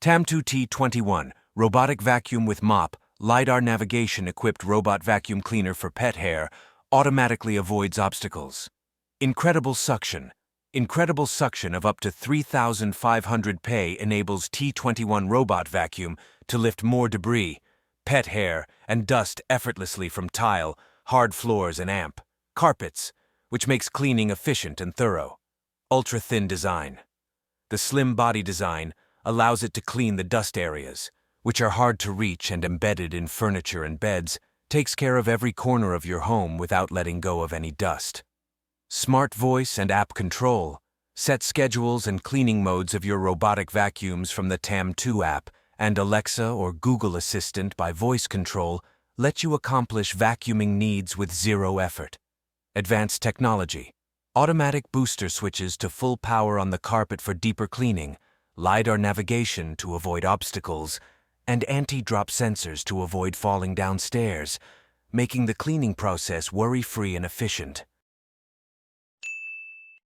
TAM2 T21, robotic vacuum with mop, LiDAR navigation-equipped robot vacuum cleaner for pet hair, automatically avoids obstacles. Incredible suction. Incredible suction of up to 3,500 PA enables T21 robot vacuum to lift more debris, pet hair, and dust effortlessly from tile, hard floors and carpets, which makes cleaning efficient and thorough. Ultra-thin design. The slim body design allows it to clean the dust areas, which are hard to reach and embedded in furniture and beds, takes care of every corner of your home without letting go of any dust. Smart voice and app control. Set schedules and cleaning modes of your robotic vacuums from the TAM2 app, and Alexa or Google Assistant by voice control let you accomplish vacuuming needs with zero effort. Advanced technology. Automatic booster switches to full power on the carpet for deeper cleaning, LiDAR navigation to avoid obstacles, and anti-drop sensors to avoid falling downstairs, making the cleaning process worry-free and efficient.